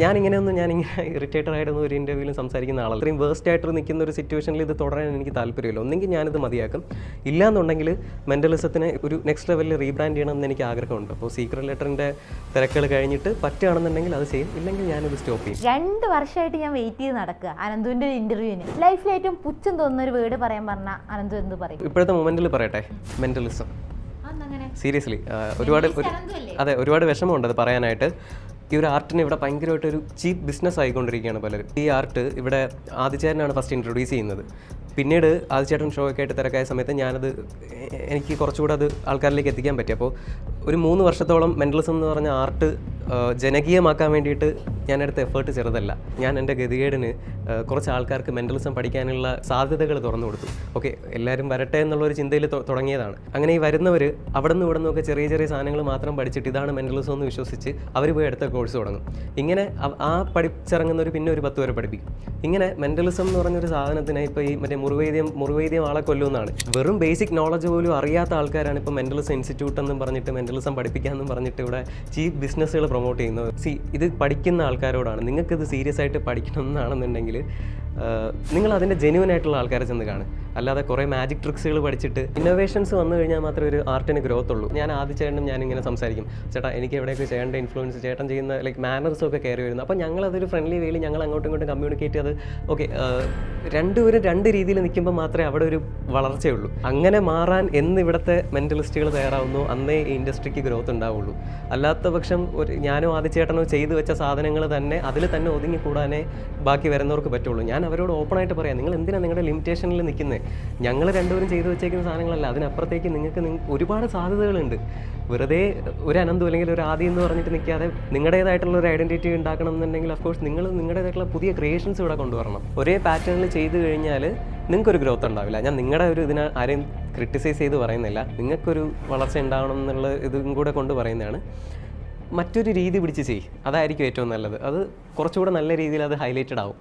ഞാനിങ്ങനെ ഇറിറ്റേറ്റഡ് ആയിട്ടൊന്നും ഒരു ഇൻ്റർവ്യൂവിലും സംസാരിക്കുന്ന ആളല്ല. ഇത്രയും വേസ്റ്റ് ആയിട്ട് നിൽക്കുന്ന ഒരു സിറ്റുവേഷനിൽ ഇത് തുടരാൻ എനിക്ക് താല്പര്യമില്ല. ഒന്നെങ്കിൽ ഞാനിത് മതിയാക്കും, ഇല്ലാന്നുണ്ടെങ്കിൽ മെൻ്റലിസത്തിനെ ഒരു നെക്സ്റ്റ് ലെവലിൽ റീബ്രാൻഡ് ചെയ്യണമെന്ന് എനിക്ക് ആഗ്രഹമുണ്ട്. അപ്പോൾ സീക്രട്ട് ലെറ്ററിൻ്റെ തിരക്കുകൾ കഴിഞ്ഞിട്ട് പറ്റുകയാണെന്നുണ്ടെങ്കിൽ അത് ചെയ്യും, ഇല്ലെങ്കിൽ ഞാനിത് സ്റ്റോപ്പ് ചെയ്യും. 2 വർഷമായിട്ട് ഞാൻ വെയിറ്റ് ചെയ്ത് നടക്കുക അനന്തുവിൻ്റെ ഇൻ്റർവ്യൂവിന്. ലൈഫിൽ ഏറ്റവും പുച്ഛം തോന്നുന്ന ഒരു വേർഡ് പറയാൻ പറഞ്ഞാൽ അനന്തു എന്ത് പറയും? ഇപ്പോഴത്തെ മൊമെൻറ്റിൽ പറയട്ടെ, മെൻ്റലിസം. സീരിയസ്ലി ഒരുപാട് വിഷമമുണ്ട് അത് പറയാനായിട്ട്. ഈ ഒരു ആർട്ടിന് ഇവിടെ ഭയങ്കരമായിട്ടൊരു ചീപ്പ് ബിസിനസ് ആയിക്കൊണ്ടിരിക്കുകയാണ് പലരും. ഈ ആർട്ട് ഇവിടെ ആദിചേട്ടനാണ് ഫസ്റ്റ് ഇൻട്രൊഡ്യൂസ് ചെയ്യുന്നത്. പിന്നീട് ആദിചേട്ടൻ ഷോ ഒക്കെ ആയിട്ട് തിരക്കായ സമയത്ത് എനിക്ക് കുറച്ചുകൂടെ അത് ആൾക്കാരിലേക്ക് എത്തിക്കാൻ പറ്റി. അപ്പോൾ ഒരു 3 വർഷത്തോളം മെൻ്റലിസം എന്ന് പറഞ്ഞ ആർട്ട് ജനകീയമാക്കാൻ വേണ്ടിയിട്ട് ഞാനെടുത്ത എഫേർട്ട് ചെറുതല്ല. ഞാൻ എൻ്റെ ഗതികേടിന് കുറച്ച് ആൾക്കാർക്ക് മെൻ്റലിസം പഠിക്കാനുള്ള സാധ്യതകൾ തുറന്നു കൊടുത്തു. ഓക്കെ, എല്ലാവരും വരട്ടെ എന്നുള്ളൊരു ചിന്തയിൽ തുടങ്ങിയതാണ്. അങ്ങനെ ഈ വരുന്നവർ അവിടെ നിന്നൊക്കെ ചെറിയ ചെറിയ സാധനങ്ങൾ മാത്രം പഠിച്ചിട്ട് ഇതാണ് മെൻ്റലിസം എന്ന് വിശ്വസിച്ച് അവർ പോയി അടുത്ത കോഴ്സ് തുടങ്ങും. ഇങ്ങനെ ആ പഠിച്ചിറങ്ങുന്നവർ പിന്നെ ഒരു 10 വരെ പഠിപ്പിക്കും. ഇങ്ങനെ മെൻ്റലിസം എന്ന് പറഞ്ഞൊരു സാധനത്തിന് ഇപ്പോൾ ഈ മറ്റേ മുറിവൈദ്യം ആളെ കൊല്ലുമെന്നാണ്. വെറും ബേസിക് നോളജ് പോലും അറിയാത്ത ആൾക്കാരാണ് ഇപ്പോൾ മെൻ്റലിസം ഇൻസ്റ്റിറ്റ്യൂട്ട് എന്നും പറഞ്ഞിട്ട് മെൻ്റലിസം പഠിപ്പിക്കാമെന്നും പറഞ്ഞിട്ട് ഇവിടെ ചീപ്പ് ബിസിനസ്സുകൾ പ്രൊമോട്ട് ചെയ്യുന്നത്. ഇത് പഠിക്കുന്ന ആൾക്കാരോടാണ്. നിങ്ങൾക്കിത് സീരിയസ് ആയിട്ട് പഠിക്കണമെന്നാണെന്നുണ്ടെങ്കിൽ നിങ്ങൾ അതിൻ്റെ ജെന്യുവൻ ആയിട്ടുള്ള ആൾക്കാരെ ചെന്ന് കാണും. അല്ലാതെ കുറേ മാജിക് ട്രിക്സുകൾ പഠിച്ചിട്ട് ഇന്നോവേഷൻസ് വന്നു കഴിഞ്ഞാൽ മാത്രമേ ഒരു ആർട്ടിന് ഗ്രോത്ത് ഉള്ളൂ. ഞാൻ ആദ്യം ഞാനിങ്ങനെ സംസാരിക്കും, ചേട്ടാ എനിക്ക് എവിടെയൊക്കെ ചെയ്യേണ്ട ഇൻഫ്ലുവൻസ്, ചേട്ടൻ ചെയ്യുന്ന മാനേഴ്സൊക്കെ കയറി വരുന്നു. അപ്പോൾ ഞങ്ങളതൊരു ഫ്രണ്ട്ലി വേയിൽ ഞങ്ങൾ അങ്ങോട്ടും ഇങ്ങോട്ടും കമ്മ്യൂണിക്കേറ്റ് ചെയ്ത് ഓക്കെ രണ്ടുപേരും 2 രീതിയിൽ നിൽക്കുമ്പോൾ മാത്രമേ അവിടെ ഒരു വളർച്ചയുള്ളൂ. അങ്ങനെ മാറാൻ ഇവിടുത്തെ മെൻ്റലിസ്റ്റുകൾ തയ്യാറാവുന്നു, അന്നേ ഈ ഇൻഡസ്ട്രിക്ക് ഗ്രോത്ത് ഉണ്ടാവുള്ളൂ. അല്ലാത്ത പക്ഷം ഞാനോ ആദിച്ചേട്ടനോ ചെയ്തു വെച്ച സാധനങ്ങൾ തന്നെ അതിൽ തന്നെ ഒതുങ്ങിക്കൂടാനേ ബാക്കി വരുന്നവർക്ക് പറ്റുള്ളൂ. ഞാൻ അവരോട് ഓപ്പണായിട്ട് പറയാം, നിങ്ങൾ എന്തിനാണ് നിങ്ങളുടെ ലിമിറ്റേഷനിൽ നിൽക്കുന്നത്? ഞങ്ങൾ രണ്ടുപേരും ചെയ്തു വെച്ചേക്കുന്ന സാധനങ്ങളല്ല, അതിനപ്പുറത്തേക്ക് നിങ്ങൾക്ക് ഒരുപാട് സാധ്യതകളുണ്ട്. വെറുതെ ഒരു അനന്തു അല്ലെങ്കിൽ ഒരു ആദി എന്ന് പറഞ്ഞിട്ട് നിൽക്കാതെ നിങ്ങളുടേതായിട്ടുള്ള ഒരു ഐഡൻറ്റിറ്റി ഉണ്ടാക്കണം എന്നുണ്ടെങ്കിൽ അഫ്കോഴ്സ് നിങ്ങൾ നിങ്ങളുടേതായിട്ടുള്ള പുതിയ ക്രിയേഷൻസ് ഇവിടെ കൊണ്ടുവരണം. ഒരേ പാറ്റേണിൽ ചെയ്ത് കഴിഞ്ഞാൽ നിങ്ങൾക്കൊരു ഗ്രോത്ത് ഉണ്ടാവില്ല. ഞാൻ നിങ്ങളുടെ ഇതിനെ ആരെയും ക്രിട്ടിസൈസ് ചെയ്ത് പറയുന്നില്ല, നിങ്ങൾക്കൊരു വളർച്ച ഉണ്ടാവണം എന്നുള്ള ഇതും കൂടെ കൊണ്ട് പറയുന്നതാണ്. മറ്റൊരു രീതി പിടിച്ച് അതായിരിക്കും ഏറ്റവും നല്ലത്. അത് കുറച്ചുകൂടെ നല്ല രീതിയിൽ അത് ഹൈലൈറ്റഡ് ആവും.